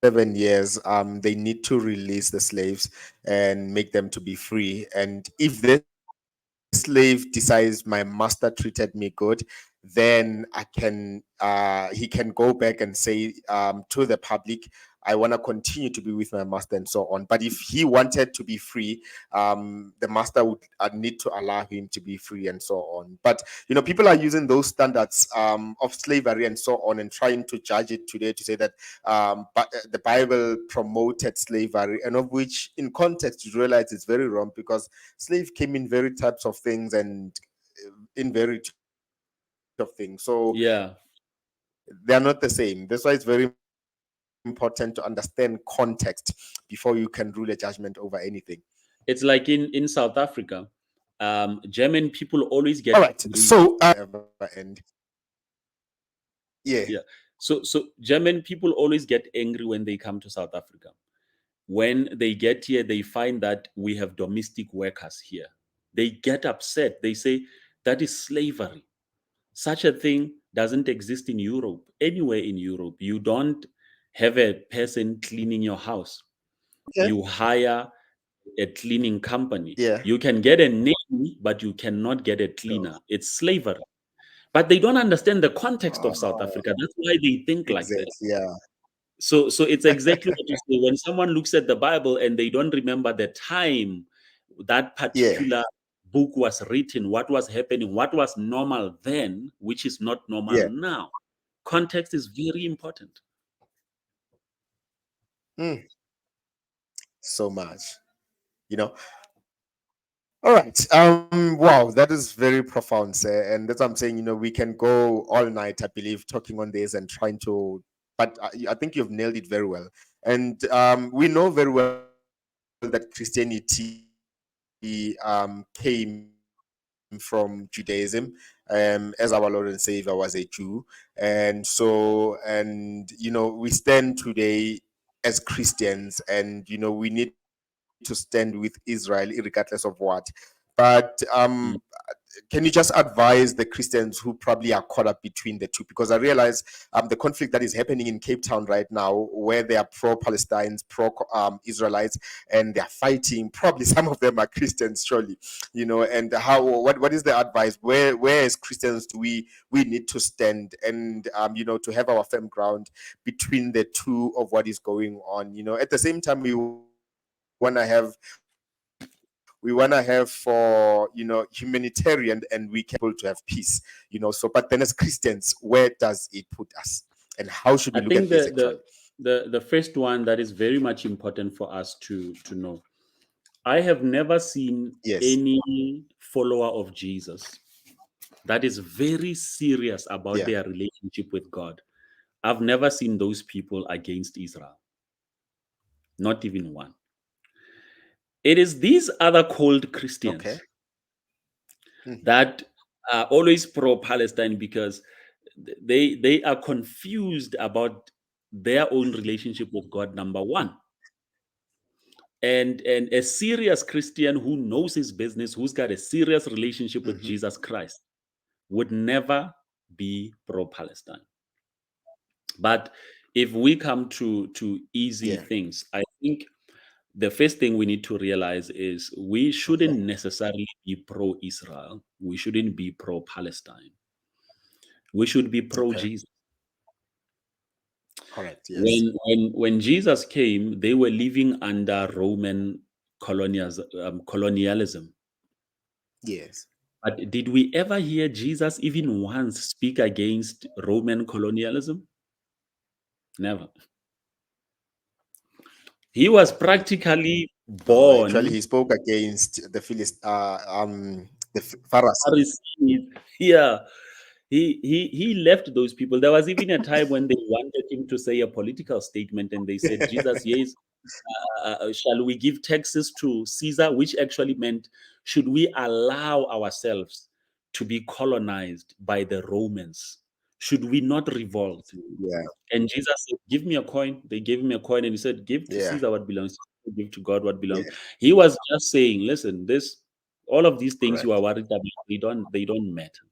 7 years, they need to release the slaves and make them to be free. And if this slave decides my master treated me good, then he can go back and say to the public, I want to continue to be with my master and so on. But if he wanted to be free, the master would need to allow him to be free and so on. But people are using those standards of slavery and so on and trying to judge it today to say that but the Bible promoted slavery, and of which in context you realize it's very wrong because slave came in very types of things and in variety of things. So Yeah. they are not the same. That's why it's very important to understand context before you can rule a judgment over anything. It's like in South Africa, German people All always right. get angry. So ever end. Yeah. Yeah. So German people always get angry when they come to South Africa. When they get here, they find that we have domestic workers here. They get upset. They say that is slavery. Such a thing doesn't exist in Europe. Anywhere in Europe, you don't have a person cleaning your house. Okay. You hire a cleaning company. Yeah. You can get a nanny, but you cannot get a Sure. cleaner. It's slavery. But they don't understand the context of South Oh, Africa. That's why they think like exactly. that. Yeah. So it's exactly what you say. When someone looks at the Bible and they don't remember the time that Yeah. particular book was written, what was happening, what was normal then, which is not normal Yeah. now. Context is very important. Mm, so much. You know. All right. Wow, that is very profound, sir. And that's what I'm saying. We can go all night, I believe, talking on this and trying to. But I think you've nailed it very well. And we know very well that Christianity came from Judaism. as our Lord and Savior was a Jew. And so, and we stand today as Christians, and we need to stand with Israel regardless of what. But Mm. can you just advise the Christians who probably are caught up between the two? Because I realize the conflict that is happening in Cape Town right now, where they are pro-Palestinians, pro-Israelites, and they're fighting. Probably some of them are Christians, surely. And what is the advice? Where as Christians do we need to stand, and to have our firm ground between the two of what is going on? At the same time, we want to have for humanitarian, and we can be able to have peace. So but then as Christians, where does it put us, and how should we I look at think this actually? the first one that is very much important for us to know. I have never seen Yes. any follower of Jesus that is very serious about Yeah. their relationship with God. I've never seen those people against Israel, not even one. It is these other cold Okay. Christians Mhm. that are always pro-Palestine because they are confused about their own relationship with God, number one. And a serious Christian who knows his business, who's got a serious relationship with Mhm. Jesus Christ, would never be pro-Palestine. But if we come to easy Yeah. things, I think the first thing we need to realize is we Okay. shouldn't necessarily be pro-Israel. We shouldn't be pro-Palestine. We should be Okay. pro-Jesus. Correct. Yes. When Jesus came, they were living under Roman colonialism. Yes. But did we ever hear Jesus even once speak against Roman colonialism? Never. He was Mm. practically No, actually, he born spoke against the Pharisees. Pharisees. Yeah, he left those people. There was even a time when they wanted him to say a political statement, and they said, "Jesus, yes, shall we give taxes to Caesar?" Which actually meant, should we allow ourselves to be colonized by the Romans? Should we not revolt? Yeah. And Jesus said, "Give me a coin." They gave him a coin, and he said, "Give to Yeah. Caesar what belongs to Caesar, give to God what belongs." Yeah. He was just saying, "Listen, all of these things you are Correct. worried about, they don't matter."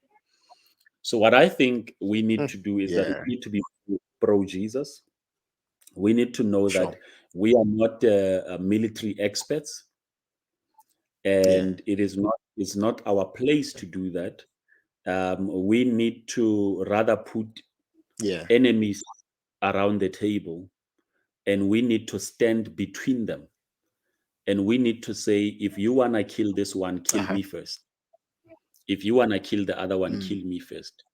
So what I think we need Mm. to do is that Yeah. we need to be pro Jesus. We need to know that Sure. we are not military experts, Yeah. and it's not our place to do that. We need to rather put Yeah. enemies around the table, and we need to stand between them. And we need to say, if you want to kill this one, kill Uh-huh. me first. If you want to kill the other one, Mm. kill me first.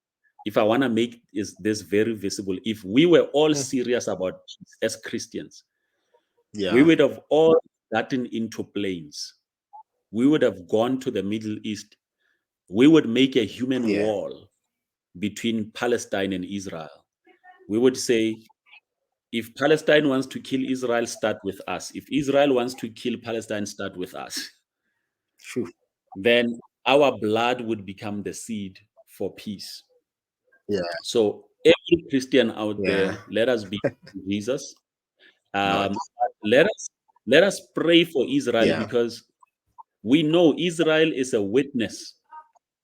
If I want to make this very visible, if we were all Mm. serious about peace as Christians, we Yeah. would have all gotten into planes. We would have gone to the Middle East. We would make a human Yeah. wall between Palestine and Israel. We would say, if Palestine wants to kill Israel, start with us. If Israel wants to kill Palestine, start with us. True. Then our blood would become the seed for peace. Yeah. So every Christian out Yeah. there, let us be Jesus. Not. Um, let us pray for Israel, Yeah. because we know Israel is a witness.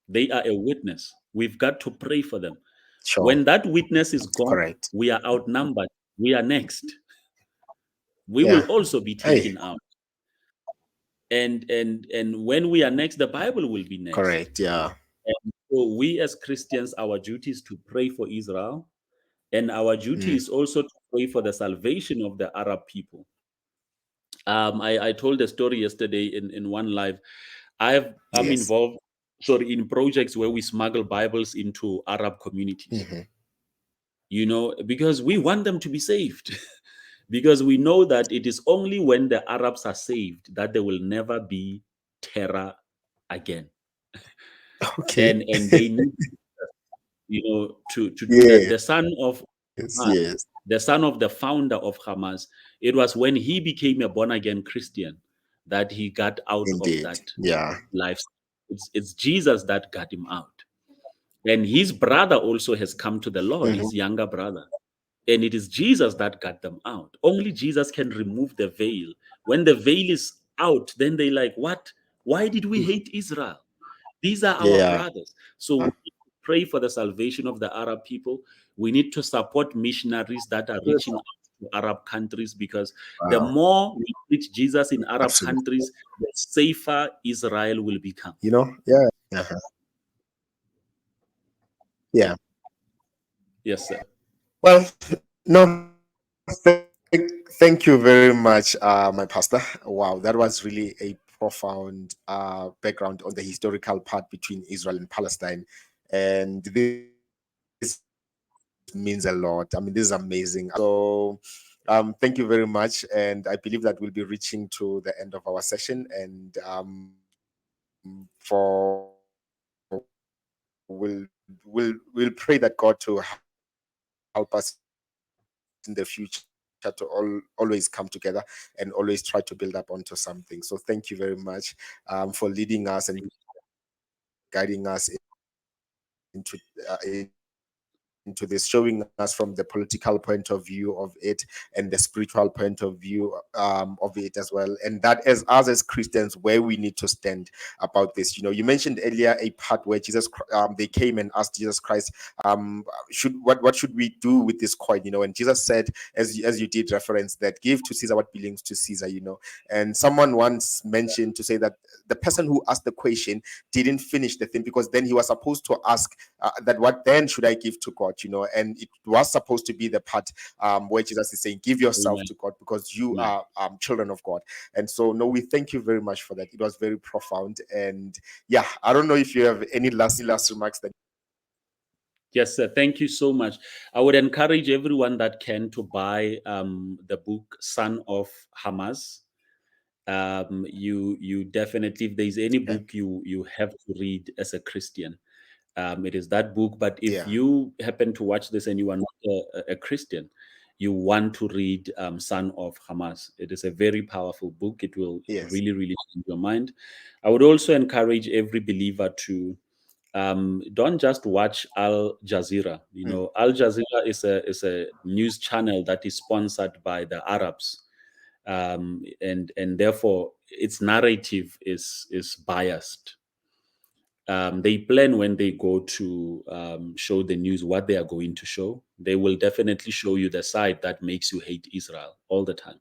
They are a witness. We've got to pray for them. Sure. When that witness is gone, Correct. we are outnumbered. We are next. We will Yeah. also be Hey. taken out. And when we are next, the Bible will be next. Correct. Yeah. And so we as Christians, our duty is to pray for Israel, and our duty Mm. is also to pray for the salvation of the Arab people. I told a story yesterday in one live. I'm Yes. involved, sorry, in projects where we smuggle Bibles into Arab communities. Hmm. Because we want them to be saved. Because we know that it is only when the Arabs are saved that there will never be terror again. Okay. And they need, to do that. Yes. The son of Hamas, Yes. the son of the founder of Hamas, it was when he became a born again Christian that he got out of Indeed. that Yeah. life. It's Jesus that got him out. And his brother also has come to the Lord, Mhm. his younger brother. And it is Jesus that got them out. Only Jesus can remove the veil. When the veil is out, then they like, what? Why did we hate Israel? These are our Yeah. brothers. So we need to pray for the salvation of the Arab people. We need to support missionaries that are reaching out to Arab countries, because the Wow. more we preach Jesus in Arab Absolutely. countries, the safer Israel will become. Yeah. Uh-huh. Yeah. Yes, sir. Well, no, thank you very much, my pastor. Wow, that was really a profound background on the historical part between Israel and Palestine. And this means a lot. I mean, this is amazing. Thank you very much. And I believe that we'll be reaching to the end of our session. And we'll pray that God to help us in the future to always come together and always try to build up onto something. So thank you very much for leading us and guiding us into this, showing us from the political point of view of it and the spiritual point of view of it as well. And that as us as Christians, where we need to stand about this. You mentioned earlier a part where they came and asked Jesus Christ, they came and asked Jesus Christ, what should we do with this coin? And Jesus said, as you did reference, that give to Caesar what belongs to Caesar. And someone once mentioned to say that the person who asked the question didn't finish the thing, because then he was supposed to ask that what then should I give to God. And it was supposed to be the part where Jesus is saying, give yourself Amen. to God because you Amen. are children of God. And so, no, we thank you very much for that. It was very profound. And yeah, I don't know if you have any last remarks that. Yes, sir. Thank you so much. I would encourage everyone that can to buy the book Son of Hamas. You definitely, if there's any Okay. book you have to read as a Christian, it is that book. But if Yeah. you happen to watch this and you are not a Christian, you want to read Son of Hamas. It is a very powerful book. It will Yes. really, really change your mind. I would also encourage every believer to don't just watch Al Jazeera. Mm. Al Jazeera is a news channel that is sponsored by the Arabs, and therefore its narrative is biased. They plan when they go to show the news what they are going to show. They will definitely show you the side that makes you hate Israel all the time.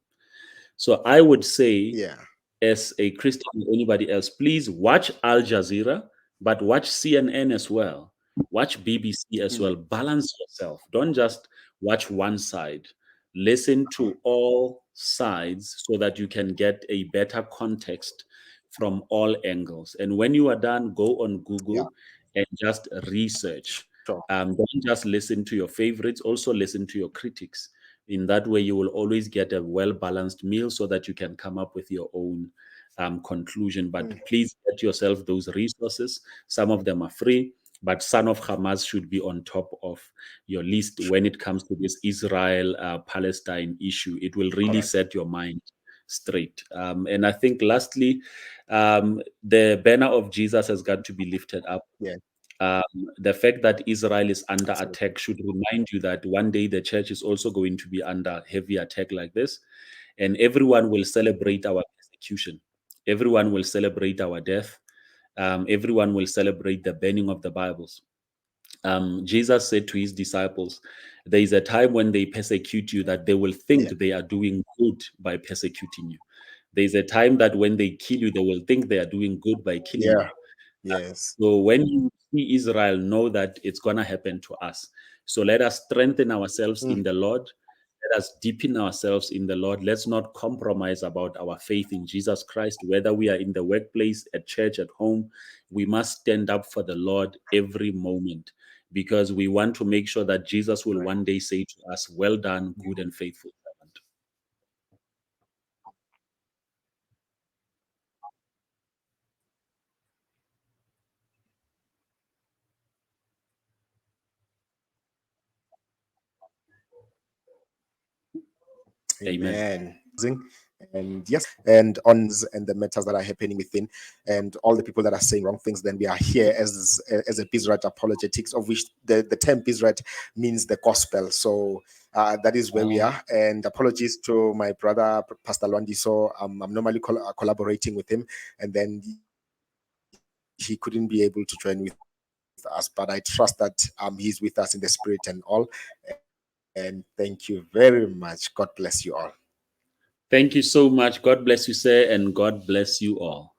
So I would say, Yeah. as a Christian or anybody else, please watch Al Jazeera, but watch CNN as well. Watch BBC as Mm. well. Balance yourself. Don't just watch one side. Listen to all sides so that you can get a better context from all angles. And when you are done, go on Yeah. Google and just research. Sure. Don't just listen to your favorites, also listen to your critics. In that way, you will always get a well balanced meal so that you can come up with your own conclusion. But Mm. please get yourself those resources. Some of them are free, but Son of Hamas should be on top of your list when it comes to this Israel Palestine issue. It will really Correct. set your mind straight. And I think, lastly, the banner of Jesus has got to be lifted up. Yeah. um, the fact that Israel is under Absolutely. attack should remind you that one day the church is also going to be under heavy attack like this, and everyone will Mm. celebrate our persecution. Everyone will celebrate our death. Everyone will celebrate the burning of the Bibles. Jesus said to his disciples, there is a time when they persecute you that they will think Yeah. they are doing good by persecuting you. There is a time that when they kill you, they will think they are doing good by killing Yeah. you. Yes. So when you see Israel, know that it's going to happen to us. So let us strengthen ourselves Mm. in the Lord. Let us deepen ourselves in the Lord. Let's not compromise about our faith in Jesus Christ, whether we are in the workplace, at church, at home. We must stand up for the Lord every moment, because we want to make sure that Jesus will Right. one day say to us, well done, good and faithful servant. Amen. Amen. and yes, and on and the matters that are happening within, and all the people that are saying wrong things, then we are here as a Bizrat apologetics, of which the term Bizrat means the gospel. So that is where we are. And apologies to my brother Pastor Londi. So I'm normally collaborating with him, and then he couldn't be able to join with us, but I trust that he's with us in the spirit and all. And thank you very much. God bless you all. Thank you so much. God bless you, sir, and God bless you all.